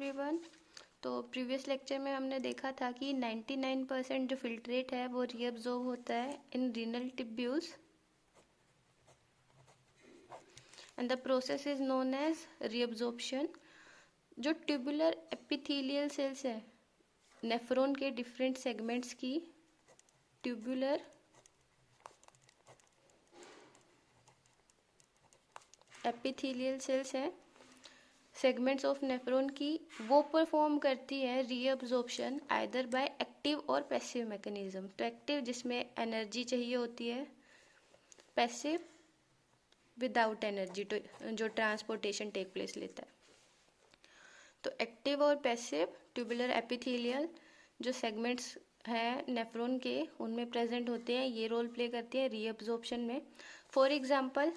Everyone. तो previous lecture में हमने देखा था कि 99% जो फिल्ट्रेट है वो रीअब्जॉर्ब होता है in renal tubules and the process is known as reabsorption. जो ट्यूबुलर एपिथेलियल सेल्स है नेफ्रॉन के डिफरेंट सेगमेंट्स की, ट्यूबुलर एपिथेलियल सेल्स है सेगमेंट्स ऑफ नेफ्रॉन की, वो परफॉर्म करती है रीअब्जॉर्प्शन आइदर बाय एक्टिव और पैसिव मैकेनिज्म। तो एक्टिव जिसमें एनर्जी चाहिए होती है, पैसिव विदाउट एनर्जी जो ट्रांसपोर्टेशन टेक प्लेस लेता है। तो एक्टिव और पैसिव ट्यूबुलर एपिथेलियल जो सेगमेंट्स हैं नेफ्रॉन के उनमें प्रेजेंट होते हैं, ये रोल प्ले करती है रीअब्जॉर्प्शन में। फॉर एग्जाम्पल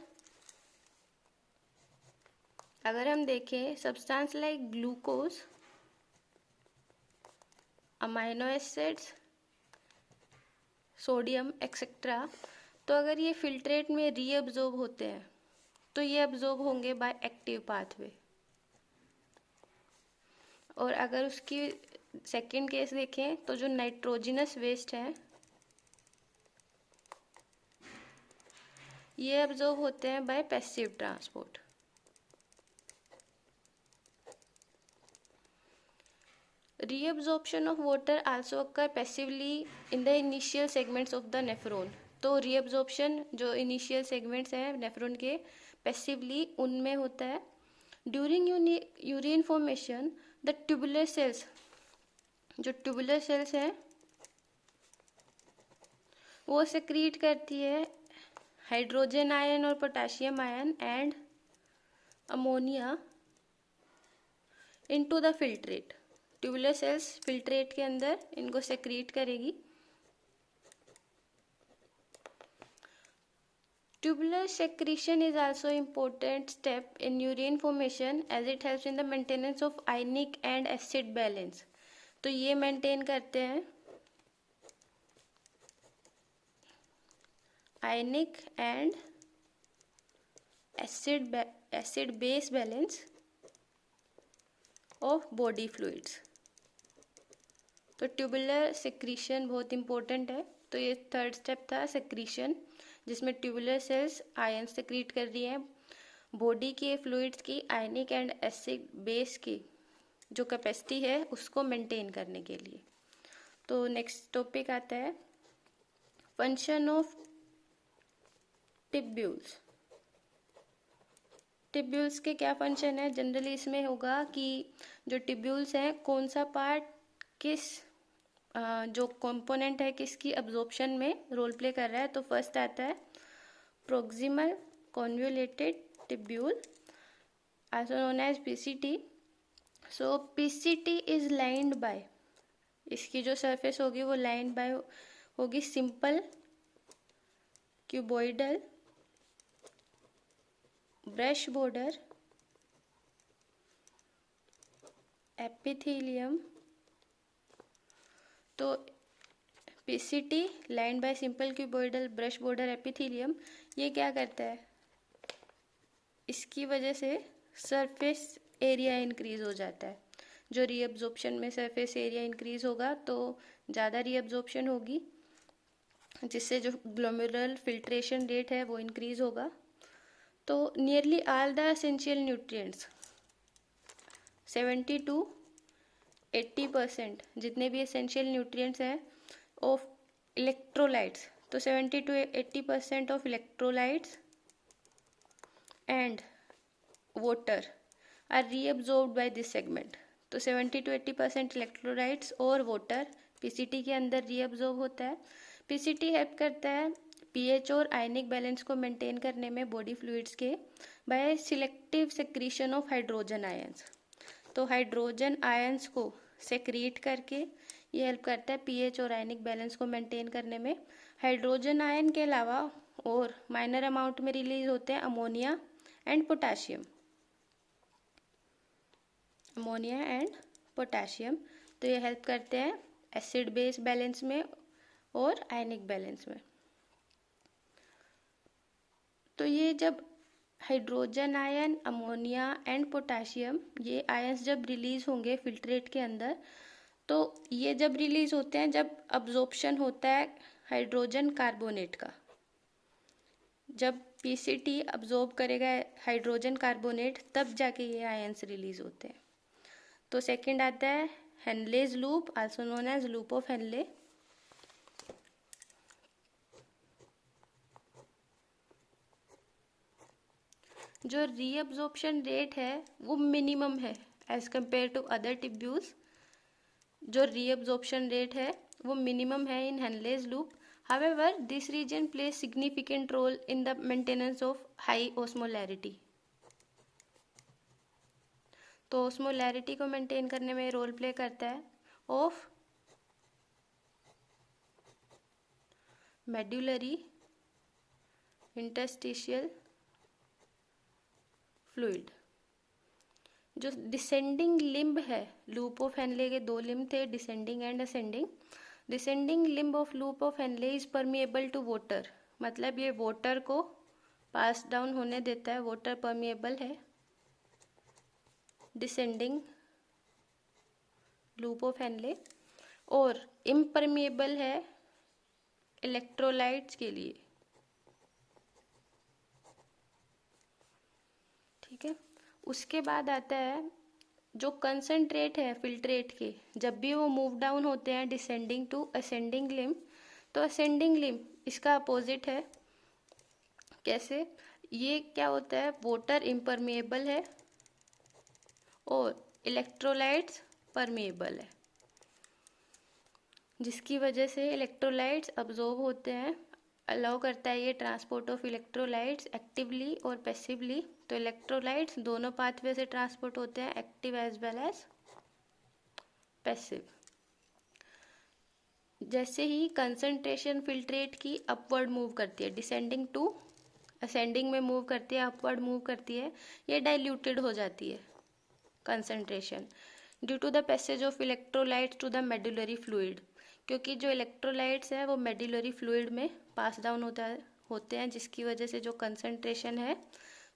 अगर हम देखें substance like glucose, amino acids, sodium etcetera, तो अगर ये फिल्ट्रेट में रीअब्जॉर्ब होते हैं तो ये अब्जॉर्ब होंगे बाय एक्टिव पाथवे। और अगर उसकी सेकेंड केस देखें तो जो नाइट्रोजनस वेस्ट है ये अब्जॉर्ब होते हैं bye passive transport. Reabsorption of water also occur passively in the initial segments of the nephron। तो reabsorption जो initial segments हैं नेफ्रॉन के passively उनमें होता है। During urine formation the tubular cells, जो tubular cells हैं वो secrete करती है हाइड्रोजन आयन और potassium ion and ammonia into the filtrate. Tubular cells filtrate के अंदर इनको सेक्रीट करेगी। Tubular secretion is also important step in urine formation as it helps in the maintenance of ionic and acid balance. तो ये maintain करते हैं ionic and acid base balance of body fluids. तो tubular secretion बहुत important है। तो ये third step था सेक्रीशन, जिसमें ट्यूबुलर सेल्स आयन सेक्रीट कर रही हैं बॉडी के फ्लूइड्स की आयनिक एंड एसिड बेस की जो कैपेसिटी है उसको मेंटेन करने के लिए। तो नेक्स्ट टॉपिक आता है फंक्शन ऑफ टिब्यूल्स। टिब्यूल्स के क्या फंक्शन है? जनरली इसमें होगा कि जो टिब्यूल्स हैं कौन सा पार्ट किस जो कंपोनेंट है किसकी अब्जॉर्प्शन में रोल प्ले कर रहा है। तो फर्स्ट आता है proximal convoluted tubule also known as PCT. So PCT is lined by, इसकी जो सरफेस होगी वो लाइंड बाय होगी simple cuboidal brush border epithelium. तो PCT lined by simple cuboidal brush border epithelium ये क्या करता है, इसकी वजह से सरफेस एरिया इंक्रीज हो जाता है। जो रीअब्जॉर्प्शन में सरफेस एरिया इंक्रीज होगा तो ज़्यादा रीअब्जॉर्प्शन होगी, जिससे जो ग्लोमेरुलर फिल्ट्रेशन रेट है वो इंक्रीज होगा। तो nearly all the essential nutrients 70 to 80% जितने भी एसेंशियल न्यूट्रिएंट्स हैं ऑफ इलेक्ट्रोलाइट्स, तो 70 to 80% of electrolytes and water are reabsorbed by this segment. तो 70 to 80% इलेक्ट्रोलाइट्स और वाटर पीसीटी के अंदर रीअब्जॉर्ब होता है। पीसीटी हेल्प करता है पीएच और आयनिक बैलेंस को मेंटेन करने में बॉडी फ्लूइड्स के by selective secretion of hydrogen ions. तो हाइड्रोजन आयंस को सेक्रीट करके ये हेल्प करता है पीएच और आयनिक बैलेंस को मेंटेन करने में। हाइड्रोजन आयन के अलावा और माइनर अमाउंट में रिलीज होते हैं ammonia and potassium, ammonia and potassium. तो ये हेल्प करते हैं एसिड बेस बैलेंस में और आयनिक बैलेंस में। तो ये जब hydrogen ion, ammonia and potassium, ये आयंस जब रिलीज होंगे फिल्ट्रेट के अंदर, तो ये जब रिलीज होते हैं जब अब्जॉर्प्शन होता है हाइड्रोजन कार्बोनेट का। जब पीसीटी अब्जॉर्ब करेगा हाइड्रोजन कार्बोनेट तब जाके ये आयंस रिलीज होते हैं। तो सेकंड आता है Henle's loop, also known as loop of Henle. जो रीअब्जॉर्प्शन रेट है वो मिनिमम है as compare to other tubules. जो रीअब्जॉर्प्शन रेट है वो मिनिमम है in Henle's loop. However this region plays significant role in the maintenance of high osmolarity. तो osmolarity को मेंटेन करने में रोल प्ले करता है ऑफ मेड्यूलरी इंटरस्टिशियल फ्लूइड। जो डिसेंडिंग लिम्ब है, लूप ऑफ हेनले के दो लिम्ब थे, descending and ascending. Descending limb of loop of Henle is permeable to water, मतलब ये वाटर को पास डाउन होने देता है, वाटर परमिएबल है डिसेंडिंग लूप ऑफ हेनले, और इम्परमिएबल है इलेक्ट्रोलाइट्स के लिए। ठीक है, उसके बाद आता है जो कंसंट्रेट है फिल्ट्रेट के, जब भी वो मूव डाउन होते हैं डिसेंडिंग टू असेंडिंग लिम्ब, तो असेंडिंग लिम्ब इसका अपोजिट है। कैसे? ये क्या होता है, वाटर इम्परमिएबल है और इलेक्ट्रोलाइट्स परमिएबल है, जिसकी वजह से इलेक्ट्रोलाइट्स अब्जॉर्ब होते हैं। अलाउ करता है ये ट्रांसपोर्ट ऑफ इलेक्ट्रोलाइट्स एक्टिवली और पैसिवली। तो इलेक्ट्रोलाइट्स दोनों पाथवे से ट्रांसपोर्ट होते हैं, active as well as passive. जैसे ही कंसंट्रेशन फिल्ट्रेट की अपवर्ड मूव करती है, डिसेंडिंग टू असेंडिंग में मूव करती है, अपवर्ड मूव करती है, ये डाइल्यूटेड हो जाती है concentration due to the passage of electrolytes to the medullary fluid. क्योंकि जो इलेक्ट्रोलाइट्स है वो मेडुलरी फ्लूइड में पास डाउन होते हैं, जिसकी वजह से जो कंसंट्रेशन है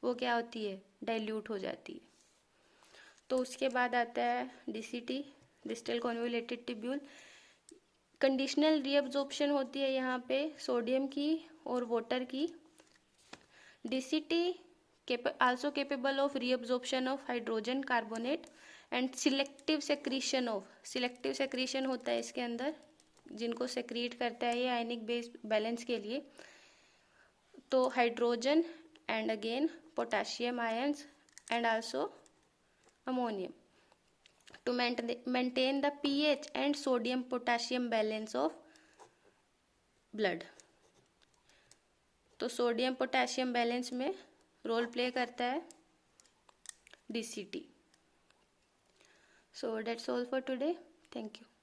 वो क्या होती है, डाइल्यूट हो जाती है। तो उसके बाद आता है DCT, distal convoluted tubule. Conditional reabsorption होती है यहाँ पे सोडियम की और वाटर की। DCT also capable of reabsorption of hydrogen carbonate and selective secretion होता है इसके अंदर, जिनको सेक्रीट करता है ये आयनिक बेस बैलेंस के लिए। तो hydrogen and again potassium ions and also ammonium to maintain the pH and sodium potassium balance of blood। तो सोडियम पोटेशियम बैलेंस में रोल प्ले करता है DCT। So that's all for today. Thank you.